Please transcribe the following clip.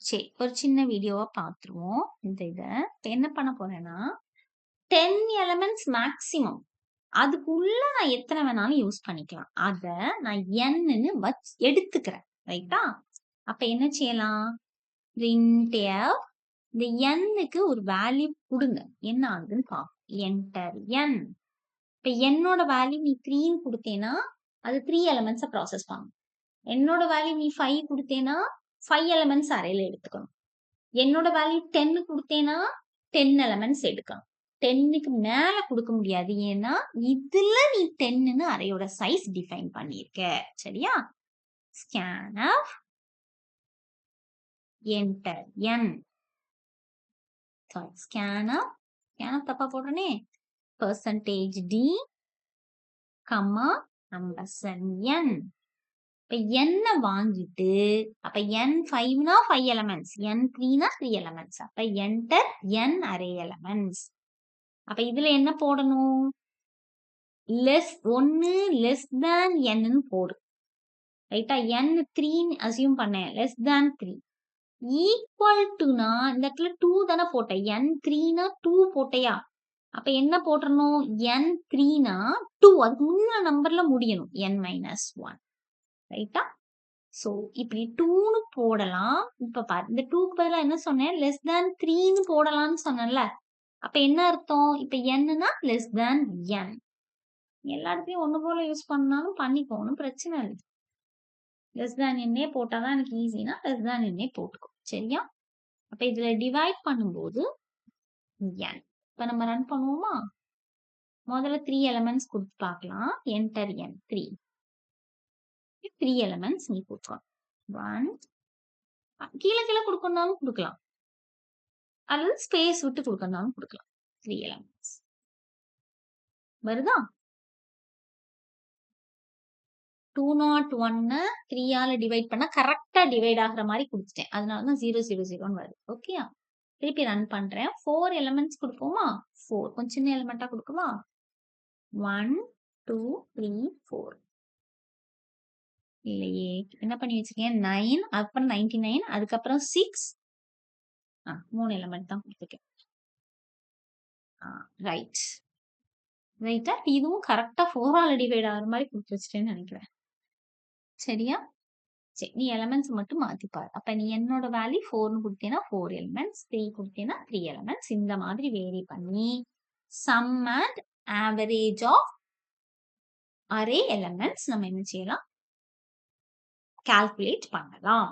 சரி. ஒரு சின்ன வீடியோவா பார்த்துருவோம். இப்ப என்ன பண்ண போறேன்னா, 10 எலிமெண்ட்ஸ் மேக்ஸிமம். அதுக்குள்ள நான் எத்தன வேணாலும் யூஸ் பண்ணிக்கலாம். அத நான் nன்னு எடுத்துக்கிறேன். ரைட்டா? அப்ப என்ன செய்யலாம்? printf இந்த nக்கு ஒரு வேல்யூ குடுங்க. என்ன ஆகுதுன்னு பார்ப்போம். enter n. இப்ப என்னோட வேல்யூ நீ 3ன்னு குடுத்தேன்னா, அது 3 எலிமெண்ட்ஸ ப்ராசஸ் பண்ணும். என்னோட வேல்யூ நீ 5 குடுத்தேன்னா, 5 எலிமெண்ட்ஸ் அரேல எடுத்துக்கணும். என்னோட வேல்யூ 10 குடுத்தேன்னா 10 எலிமெண்ட்ஸ் எடுக்கணும். 10க்கு மேல குடுக்க முடியாது. ஏன்னா, இதுல நீ 10ன்னு அரேயோட சைஸ் டிஃபைன் பண்ணியிருக்க. சரியா? scanf enter n. Sorry scanf தப்பா போடுறனே. %d, %n. இப்ப n வாங்கிட்டு, அப்ப n5னா 5 எலிமெண்ட்ஸ், n3னா 3 எலிமெண்ட்ஸ். அப்ப enter n அரே எலிமெண்ட்ஸ். அப்ப இதுல என்ன போடணும்? 1 less than nன்னு போடு. ரைட்டா? n 3ன்னு அசியூம் பண்ணேன். less than 3. equal toனா இந்த இடத்துல 2 தானே போட்டேன். n3னா 2 போட்டையா? அப்ப என்ன போட்டுறணும்? n3னா 2. அதுக்கு முன்ன நம்பர்ல முடியணும். n-1. ரைட்டா? சோ, இப்படி 2ன்னு போடலாம். இப்ப பாரு. இந்த 2க்கு பதிலா என்ன சொன்னேன்? less than 3ன்னு போடலாம்னு சொன்னேன்ல. அப்ப என்ன அர்த்தம்? இப்ப nன்னா less than n. எல்லா இடத்துலயும் ஒண்ணு போல யூஸ் பண்ணாலும் பண்ணிக்கோ. ஒண்ணும் பிரச்சனை இல்ல. less than ன்னே போட்டாதான் எனக்கு ஈஸினா less than ன்னே போட்டுக்கோ. சரியா? அப்ப இதுல டிவைட் பண்ணும்போது n. இப்ப நம்ம ரன் பண்ணுவோமா? முதல்ல 3 எலிமெண்ட்ஸ் கொடுத்து பார்க்கலாம். enter n 3. 3 எலிமெண்ட்ஸ் நீ போட்டுக்கோ. 1 கீழ கொடுக்கணும்னாலும் கொடுக்கலாம். அல்லது ஸ்பேஸ் விட்டு கொடுக்கணும்னாலும் கொடுக்கலாம். 3 எலிமெண்ட்ஸ். வருதா? 201 3 ஆல டிவைட் பண்ணா கரெக்ட்டா டிவைட் ஆகுற மாதிரி கொடுத்துட்டேன். அதனால தான் 000ன்னு வருது. ஓகேயா? திருப்பி ரன் பண்றேன். 4 எலிமெண்ட்ஸ் கொடுப்போமா? 4. கொஞ்சம் சின்ன எலிமெண்டா கொடுக்கவா? 1 2 3 4. இல்லையே. என்ன பண்ணி வச்சிருக்கேன்? 9 அப்புறம் 99 அதுக்கப்புறம் 6 3 எலிமெண்ட் தான் கொடுத்துருக்கேன். ரைட். ரைட்டா? இதுவும் கரெக்ட்டா 4 ஆல டிவைட் ஆகுற மாதிரி கொடுத்து வச்சிட்டேன்னு நினைக்கிறேன். சரியா? சரி, நீ எலிமெண்ட்ஸ் மட்டும் மாத்தி பாரு. அப்ப நீ என்னோட வேல்யூ 4ன்னு கொடுத்தேன்னா 4 எலிமெண்ட்ஸ், 3 கொடுத்தேன்னா 3 எலிமெண்ட்ஸ். இந்த மாதிரி வேரி பண்ணி sum and average of array elements நம்ம என்ன செய்யலாம்? கால்குலேட் பண்ணலாம்.